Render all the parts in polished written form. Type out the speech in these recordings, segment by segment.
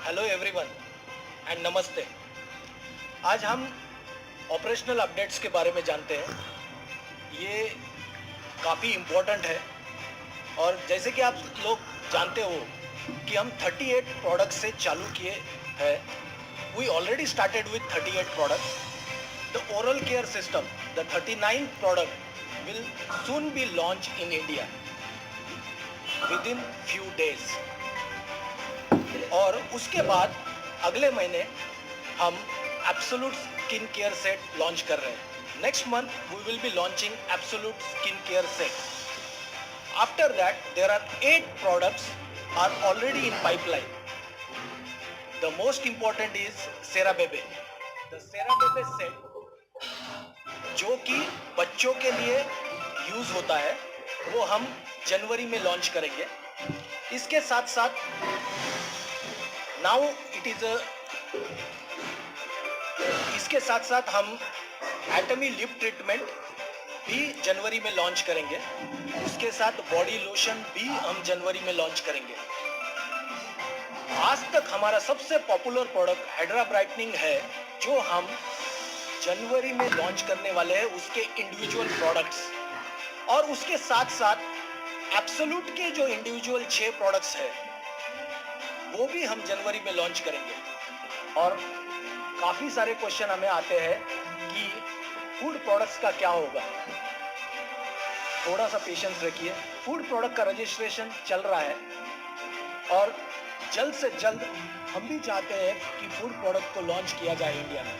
Hello everyone and नमस्ते। आज हम ऑपरेशनल अपडेट्स के बारे में जानते हैं। ये काफ़ी इम्पोर्टेंट है और जैसे कि आप लोग जानते हो कि हम 38 प्रोडक्ट्स से चालू किए हैं। We already started with 38 products. The oral care system, the 39th product will soon be launch in India within few days. और उसके बाद अगले महीने हम absolute skin care set launch कर रहे हैं। Next month we will be launching absolute skin care set. After that there are 8 products are already in pipeline. The most important is सेराबेबे। द सेराबेबे सेट जो कि बच्चों के लिए यूज होता है वो हम जनवरी में लॉन्च करेंगे। इसके साथ साथ नाउ इट इज इसके साथ साथ हम एटमी लिप ट्रीटमेंट भी जनवरी में लॉन्च करेंगे। उसके साथ बॉडी लोशन भी हम जनवरी में लॉन्च करेंगे। आज तक हमारा सबसे पॉपुलर प्रोडक्ट हाइड्रा ब्राइटनिंग है जो हम जनवरी में लॉन्च करने वाले हैं, उसके इंडिविजुअल प्रोडक्ट्स। और उसके साथ साथ एब्सोल्यूट के जो इंडिविजुअल 6 प्रोडक्ट्स है वो भी हम जनवरी में लॉन्च करेंगे। और काफ़ी सारे क्वेश्चन हमें आते हैं कि फूड प्रोडक्ट्स का क्या होगा। थोड़ा सा पेशेंस रखिए। फूड प्रोडक्ट का रजिस्ट्रेशन चल रहा है और जल्द से जल्द हम भी चाहते हैं कि फूड प्रोडक्ट को लॉन्च किया जाए इंडिया में।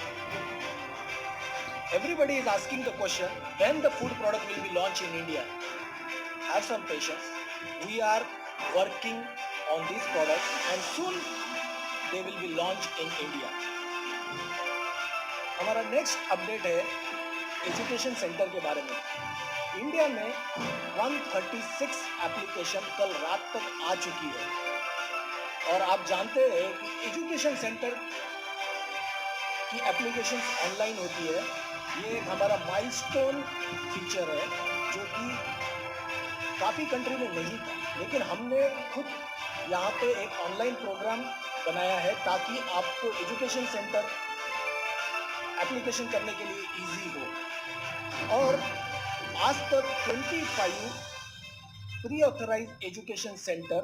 Everybody is asking the question when the food product will be launch in India. Have some patience, we are working on these products and soon they will be launched in India. हमारा next update है education centre के बारे में। India में 136 application कल रात तक आ चुकी है और आप जानते हैं कि एजुकेशन सेंटर की एप्लीकेशन ऑनलाइन होती है। ये एक हमारा माइलस्टोन फीचर है जो कि काफ़ी कंट्री में नहीं था, लेकिन हमने खुद यहाँ पे एक ऑनलाइन प्रोग्राम बनाया है ताकि आपको एजुकेशन सेंटर एप्लीकेशन करने के लिए इजी हो। और आज तक 25 pre authorised education centre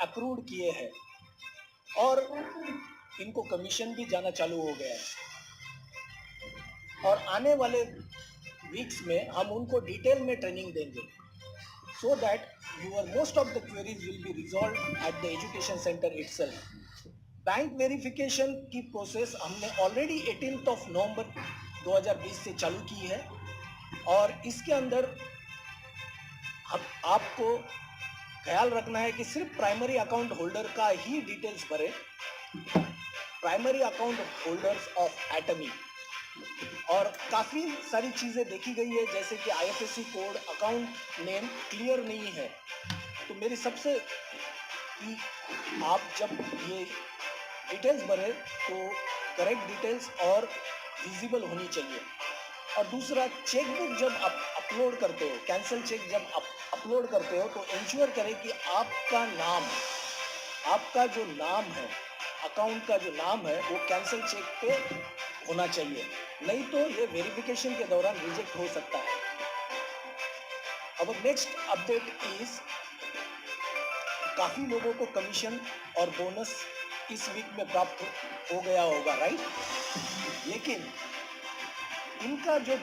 approve किए हैं और इनको कमीशन भी जाना चालू हो गया है। और आने वाले वीक्स में हम उनको डिटेल में ट्रेनिंग देंगे so that your most of the queries will be resolved at the education center itself. Bank verification की प्रोसेस हमने ऑलरेडी 18 नवंबर 2020 से चालू की है और इसके अंदर आपको ख्याल रखना है कि सिर्फ प्राइमरी अकाउंट होल्डर का ही डिटेल्स भरे। प्राइमरी अकाउंट होल्डर्स ऑफ एटमी और काफ़ी सारी चीज़ें देखी गई है जैसे कि IFSC code, account name clear नहीं है। तो मेरी सबसे कि आप जब ये डिटेल्स भरें तो करेक्ट डिटेल्स और विजिबल होनी चाहिए। और दूसरा, चेकबुक जब आप अपलोड करते हो, कैंसिल चेक जब आप अपलोड करते हो तो इंश्योर करें कि आपका नाम, आपका जो नाम है, अकाउंट का जो नाम है वो कैंसिल चेक पे होना चाहिए, नहीं तो ये वेरिफिकेशन के दौरान रिजेक्ट हो सकता है। अब नेक्स्ट अपडेट इज, काफ़ी लोगों को कमीशन और बोनस इस वीक में प्राप्त हो गया होगा, राइट? लेकिन इनका जो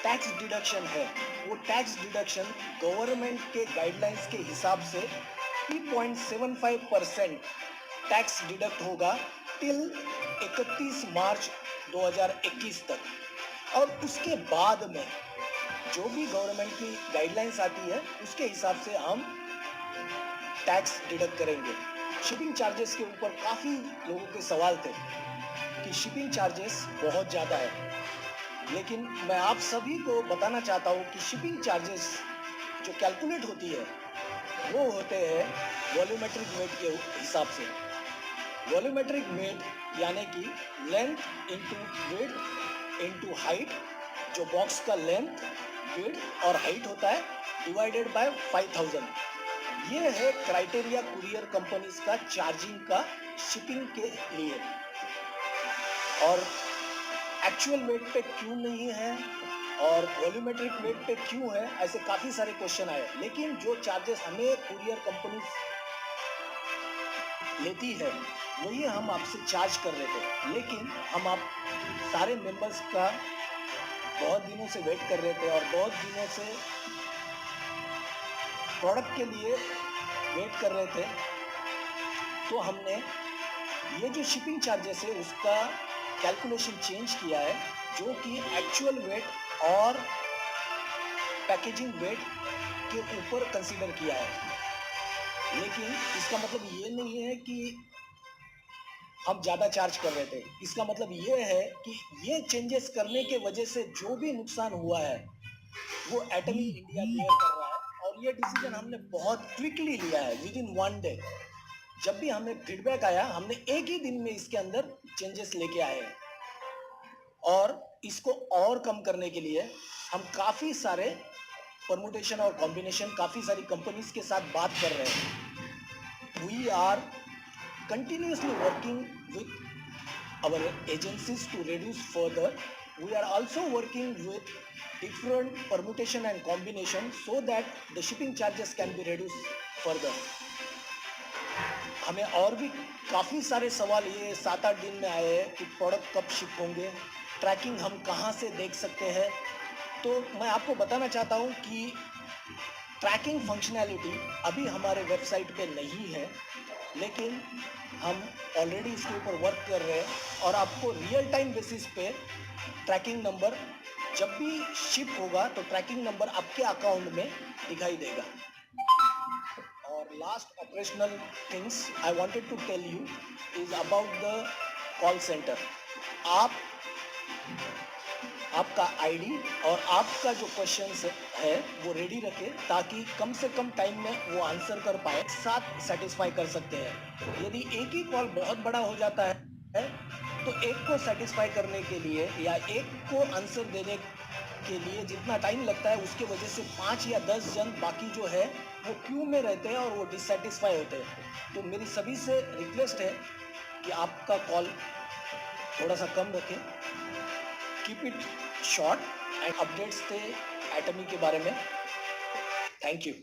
टैक्स डिडक्शन है वो टैक्स डिडक्शन गवर्नमेंट के गाइडलाइंस के हिसाब से 3.75% टैक्स डिडक्ट होगा टिल 31 मार्च 2021 तक। और उसके बाद में जो भी गवर्नमेंट की गाइडलाइंस आती है उसके हिसाब से हम टैक्स डिडक्ट करेंगे। शिपिंग चार्जेस के ऊपर काफ़ी लोगों के सवाल थे कि शिपिंग चार्जेस बहुत ज़्यादा है, लेकिन मैं आप सभी को बताना चाहता हूँ कि शिपिंग चार्जेस जो कैलकुलेट होती है वो होते हैं वॉल्यूमेट्रिक वेट के हिसाब से। वॉल्यूमेट्रिक वेट यानी कि length into width into height, जो बॉक्स का लेंथ, विड्थ और हाइट होता है, डिवाइडेड बाय 5000। ये है क्राइटेरिया कुरियर कंपनीज का चार्जिंग का शिपिंग के लिए। और एक्चुअल वेट पे क्यों नहीं है और वॉल्यूमेट्रिक वेट पे क्यों है, ऐसे काफी सारे क्वेश्चन आए। लेकिन जो चार्जेस हमें कुरियर कंपनी लेती है वही हम आपसे चार्ज कर रहे थे। लेकिन हम आप सारे मेंबर्स का बहुत दिनों से वेट कर रहे थे और बहुत दिनों से प्रोडक्ट के लिए वेट कर रहे थे, तो हमने ये जो शिपिंग चार्जेस है उसका कैलकुलेशन चेंज किया है, जो कि एक्चुअल वेट और पैकेजिंग वेट के ऊपर कंसीडर किया है। लेकिन इसका मतलब ये नहीं है कि हम ज़्यादा चार्ज कर रहे थे। इसका मतलब ये है कि ये चेंजेस करने के वजह से जो भी नुकसान हुआ है वो एटमी इंडिया बेयर कर रहा है। और ये डिसीजन हमने बहुत क्विकली लिया है, विद इन 1 डे। जब भी हमें फीडबैक आया हमने एक ही दिन में इसके अंदर चेंजेस लेके आए हैं। और इसको और कम करने के लिए हम काफ़ी सारे परमुटेशन और कॉम्बिनेशन काफ़ी सारी कंपनीज के साथ बात कर रहे हैं। We are continuously working with our agencies to reduce further. We are also working with different permutation and combination so that the shipping charges can be reduced further. हमें और भी काफ़ी सारे सवाल ये 7-8 दिन में आए हैं कि प्रोडक्ट कब शिप होंगे, ट्रैकिंग हम कहाँ से देख सकते हैं। तो मैं आपको बताना चाहता हूँ कि ट्रैकिंग फंक्शनैलिटी अभी हमारे वेबसाइट पे नहीं है, लेकिन हम ऑलरेडी इसके ऊपर वर्क कर रहे हैं और आपको रियल टाइम बेसिस पे ट्रैकिंग नंबर जब भी शिप होगा तो ट्रैकिंग नंबर आपके अकाउंट में दिखाई देगा। और last operational things I wanted to tell you is about the call centre. आपका आईडी और आपका जो क्वेश्चंस है वो रेडी रखें ताकि कम से कम टाइम में वो आंसर कर पाए, साथ सेटिस्फाई कर सकते हैं। यदि एक ही कॉल बहुत बड़ा हो जाता है तो एक को सेटिस्फाई करने के लिए या एक को आंसर देने के लिए जितना टाइम लगता है उसके वजह से 5 या 10 जन बाकी जो है वो क्यू में रहते हैं और वो डिससेटिस्फाई होते हैं। तो मेरी सभी से रिक्वेस्ट है कि आपका कॉल थोड़ा सा कम रखें, keep it short and updates थे एटमी के बारे में। Thank you.